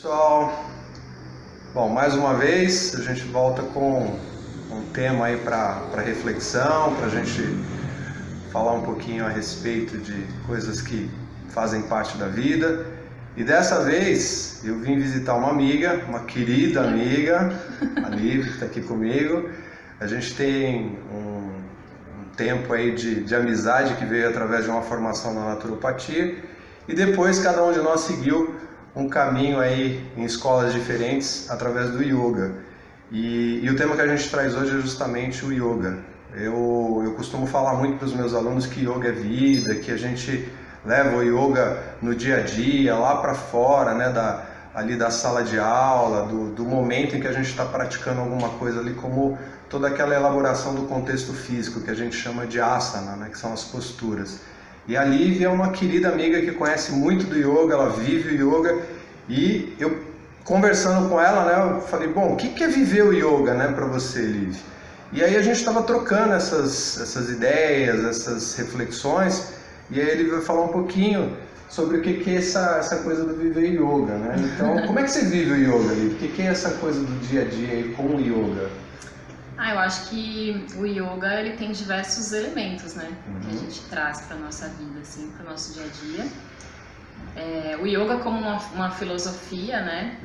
Pessoal, bom, mais uma vez a gente volta com um tema aí para reflexão, para a gente falar um pouquinho a respeito de coisas que fazem parte da vida. E dessa vez eu vim visitar uma amiga, uma querida amiga, a Liv, que está aqui comigo. A gente tem um tempo aí de amizade que veio através de uma formação na naturopatia, e depois cada um de nós seguiu um caminho aí em escolas diferentes através do yoga. E o tema que a gente traz hoje é justamente o yoga. Eu costumo falar muito para os meus alunos que yoga é vida, que a gente leva o yoga no dia a dia, lá para fora, né, ali da sala de aula, do momento em que a gente está praticando alguma coisa ali, como toda aquela elaboração do contexto físico que a gente chama de asana, né, que são as posturas. E a Liv é uma querida amiga que conhece muito do yoga, ela vive o yoga, e eu conversando com ela, né, eu falei, bom, o que é viver o yoga, né, para você, Liv? E aí a gente estava trocando essas ideias, essas reflexões, e aí ele vai falar um pouquinho sobre o que é essa coisa do viver yoga, né? Então, como é que você vive o yoga, Liv? O que é essa coisa do dia a dia aí com o yoga? Eu acho que o yoga ele tem diversos elementos, né, que a gente traz para nossa vida, assim, para o nosso dia a dia. O yoga como uma filosofia, né,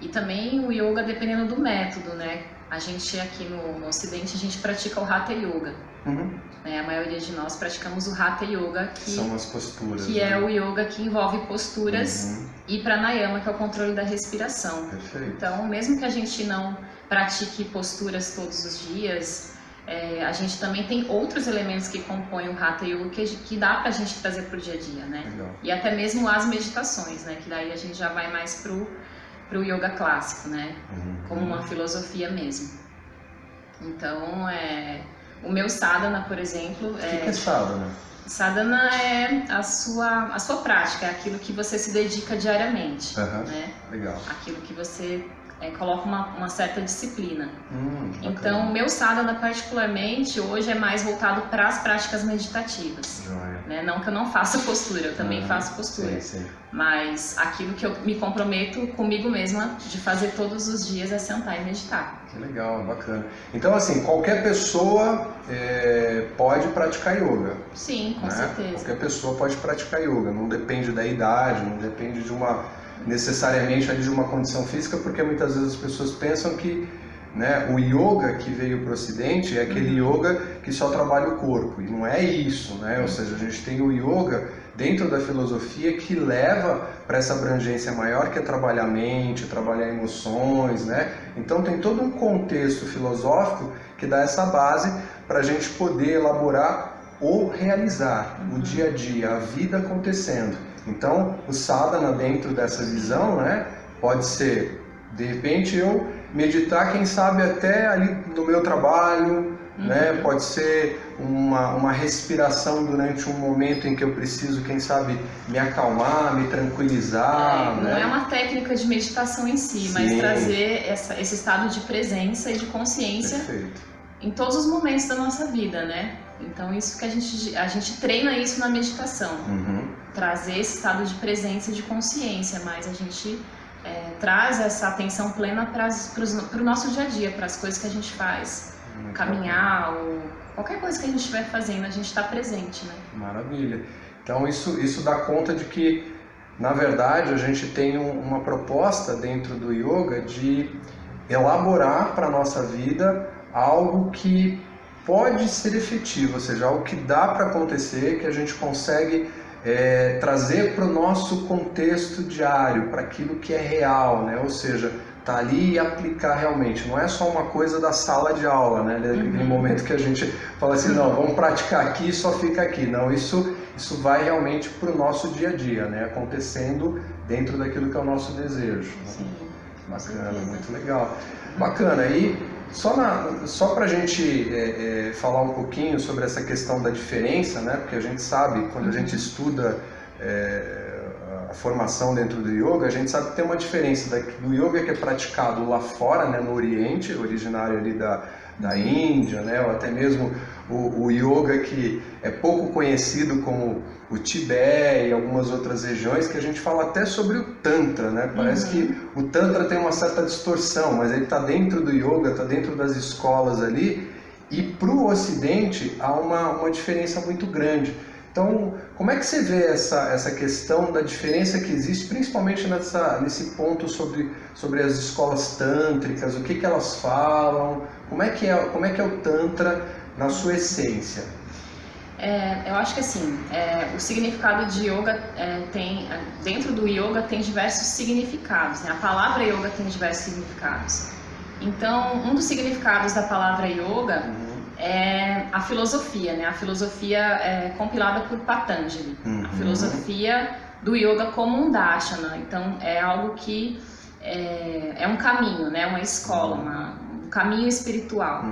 e também o yoga dependendo do método, né. A gente aqui no Ocidente, a gente pratica o Hatha Yoga. A maioria de nós praticamos o Hatha Yoga, que são as posturas, que é o yoga que envolve posturas e pranayama, que é o controle da respiração. Perfeito. Então, mesmo que a gente não pratique posturas todos os dias, a gente também tem outros elementos que compõem o Hatha Yoga que dá pra gente trazer pro dia a dia, né? Legal. E até mesmo as meditações, né? Que daí a gente já vai mais pro yoga clássico, né? Como uma filosofia mesmo. Então, o meu sadhana, por exemplo... O que é sadhana? Sadhana é a sua prática, é aquilo que você se dedica diariamente, né? Legal. Aquilo que você coloca uma certa disciplina. Então, o meu sadhana particularmente hoje é mais voltado para as práticas meditativas. Né? Não que eu não faça postura, eu também faço postura. Sim. Mas aquilo que eu me comprometo comigo mesma de fazer todos os dias é sentar e meditar. Que legal, bacana. Então, assim, qualquer pessoa pode praticar yoga. Sim, com certeza. Qualquer pessoa pode praticar yoga, não depende da idade, não depende necessariamente ali de uma condição física, porque muitas vezes as pessoas pensam que, né, o yoga que veio para o Ocidente é aquele yoga que só trabalha o corpo, e não é isso, né? Ou seja, a gente tem o yoga dentro da filosofia que leva para essa abrangência maior, que é trabalhar a mente, trabalhar emoções, né? Então tem todo um contexto filosófico que dá essa base para a gente poder elaborar ou realizar o dia a dia, a vida acontecendo. Então, o sadhana dentro dessa visão, né, pode ser, de repente, eu meditar, quem sabe até ali no meu trabalho, né, pode ser uma respiração durante um momento em que eu preciso, quem sabe, me acalmar, me tranquilizar. Não é uma técnica de meditação em si, mas trazer esse estado de presença e de consciência em todos os momentos da nossa vida, né? Então, isso que a gente treina isso na meditação. Trazer esse estado de presença e de consciência, mas a gente traz essa atenção plena para o nosso dia a dia, para as coisas que a gente faz, caminhar ou qualquer coisa que a gente estiver fazendo, a gente está presente, né? Maravilha. Então isso dá conta de que, na verdade, a gente tem uma proposta dentro do yoga de elaborar para a nossa vida algo que pode ser efetivo, ou seja, algo que dá para acontecer, que a gente consegue trazer para o nosso contexto diário, para aquilo que é real, né? Ou seja, tá ali e aplicar realmente. Não é só uma coisa da sala de aula, né? Naquele momento que a gente fala assim, não, vamos praticar aqui e só fica aqui. Não, isso vai realmente para o nosso dia a dia, né? Acontecendo dentro daquilo que é o nosso desejo. Sim. Bacana, muito legal. Bacana. E só para a gente falar um pouquinho sobre essa questão da diferença, né? Porque a gente sabe, quando a gente estuda a formação dentro do yoga, a gente sabe que tem uma diferença do yoga que é praticado lá fora, né, no Oriente, originário ali da Índia, né? Ou até mesmo o yoga que é pouco conhecido como o Tibete e algumas outras regiões, que a gente fala até sobre o Tantra, né? Parece que o Tantra tem uma certa distorção, mas ele está dentro do yoga, está dentro das escolas ali, e para o Ocidente há uma diferença muito grande. Então, como é que você vê essa questão da diferença que existe, principalmente nesse ponto sobre as escolas tântricas, o que elas falam, como é que é o Tantra na sua essência? Eu acho que assim, o significado de yoga dentro do yoga tem diversos significados, né? A palavra yoga tem diversos significados. Então, um dos significados da palavra yoga é a filosofia, né? A filosofia é compilada por Patanjali, a filosofia do yoga como um dashana. Então, é algo que é um caminho, né? Uma escola, um caminho espiritual,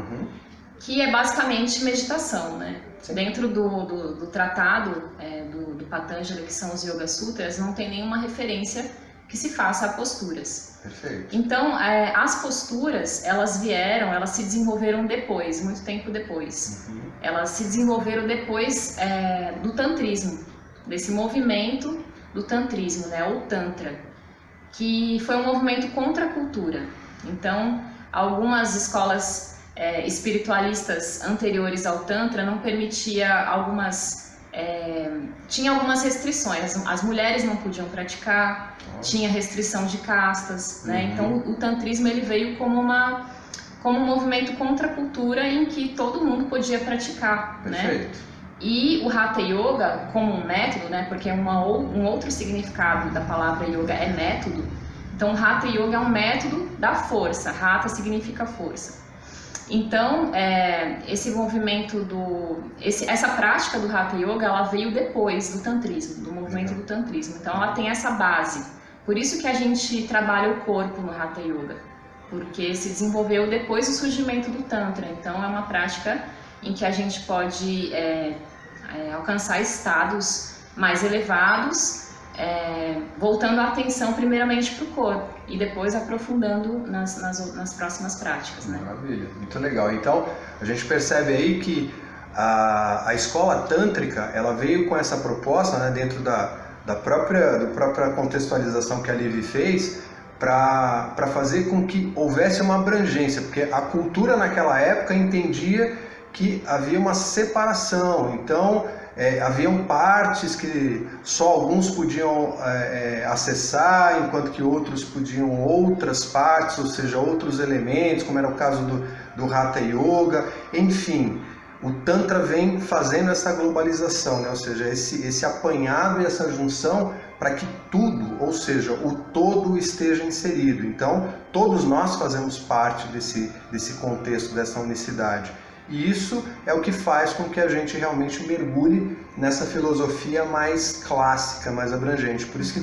que é basicamente meditação, né? Sim. Dentro do tratado do Patanjali, que são os Yoga Sutras, não tem nenhuma referência que se faça a posturas. Perfeito. Então, as posturas, elas se desenvolveram depois, muito tempo depois. Elas se desenvolveram depois do tantrismo, desse movimento do tantrismo, né, o Tantra, que foi um movimento contra a cultura. Então, algumas escolas espiritualistas anteriores ao Tantra não permitia tinha algumas restrições, as mulheres não podiam praticar, tinha restrição de castas, né? Então o tantrismo ele veio como um movimento contra a cultura em que todo mundo podia praticar, né? E o Hatha Yoga como um método, né? Porque um outro significado da palavra yoga é método. Então o Hatha Yoga é um método da força. Hatha significa força. Então, esse movimento essa prática do Hatha Yoga, ela veio depois do tantrismo, do movimento do tantrismo. Então, ela tem essa base. Por isso que a gente trabalha o corpo no Hatha Yoga, porque se desenvolveu depois do surgimento do Tantra. Então, é uma prática em que a gente pode alcançar estados mais elevados, voltando a atenção primeiramente para o corpo e depois aprofundando nas próximas práticas, né? Maravilha, muito legal. Então a gente percebe aí que a escola tântrica ela veio com essa proposta, né, dentro da própria contextualização que a Livi fez para fazer com que houvesse uma abrangência, porque a cultura naquela época entendia que havia uma separação. Então haviam partes que só alguns podiam acessar, enquanto que outros podiam outras partes, ou seja, outros elementos, como era o caso do Hatha Yoga. Enfim, o Tantra vem fazendo essa globalização, né? Ou seja, esse apanhado e essa junção para que tudo, ou seja, o todo esteja inserido. Então, todos nós fazemos parte desse contexto, dessa unicidade. E isso é o que faz com que a gente realmente mergulhe nessa filosofia mais clássica, mais abrangente. Por isso que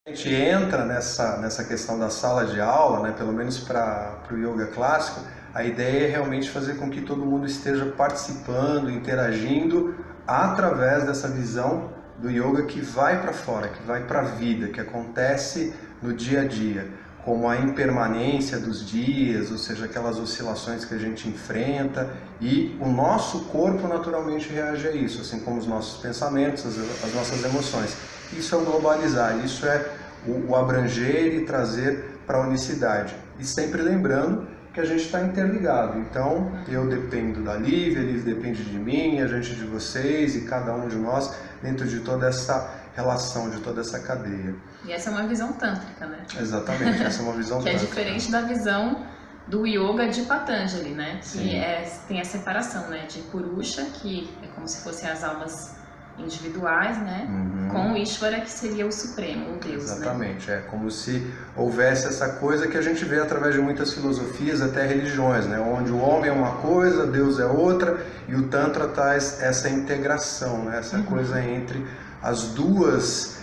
a gente entra nessa questão da sala de aula, né, pelo menos para o yoga clássico, a ideia é realmente fazer com que todo mundo esteja participando, interagindo, através dessa visão do yoga que vai para fora, que vai para a vida, que acontece no dia a dia, como a impermanência dos dias, ou seja, aquelas oscilações que a gente enfrenta, e o nosso corpo naturalmente reage a isso, assim como os nossos pensamentos, as nossas emoções. Isso é o globalizar, isso é o abranger e trazer para a unicidade. E sempre lembrando que a gente está interligado. Então, eu dependo da Livi, a Livi depende de mim, a gente de vocês e cada um de nós dentro de toda essa relação, de toda essa cadeia. E essa é uma visão tântrica, né? Exatamente, essa é uma visão que tântrica. É diferente da visão do yoga de Patanjali, né? Que tem a separação, né? De Purusha, que é como se fossem as almas individuais, né? Com o Ishvara, que seria o Supremo, o Deus, exatamente, né? É como se houvesse essa coisa que a gente vê através de muitas filosofias, até religiões, né? Onde o homem é uma coisa, Deus é outra, e o Tantra traz essa integração, né? Essa coisa entre as duas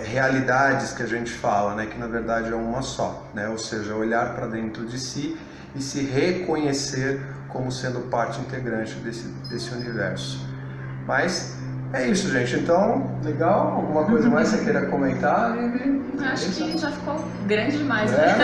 realidades que a gente fala, né? Que na verdade é uma só, né? Ou seja, olhar para dentro de si e se reconhecer como sendo parte integrante desse universo. Mas É isso, gente. Então, legal? Alguma coisa mais que você queira comentar, Lívia? Acho que já ficou grande demais, né? né?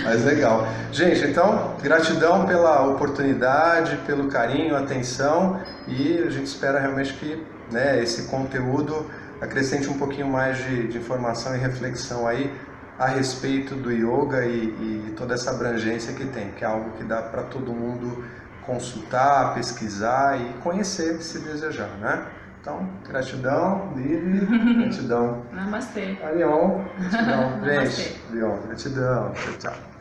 Mas legal. Gente, então, gratidão pela oportunidade, pelo carinho, atenção, e a gente espera realmente que, né, esse conteúdo acrescente um pouquinho mais de informação e reflexão aí a respeito do yoga e toda essa abrangência que tem, que é algo que dá para todo mundo consultar, pesquisar e conhecer se desejar, né? Então, gratidão, Lívia, gratidão. Namastê. Arion, gratidão, gente. Namastê. Arion, gratidão. Tchau, tchau.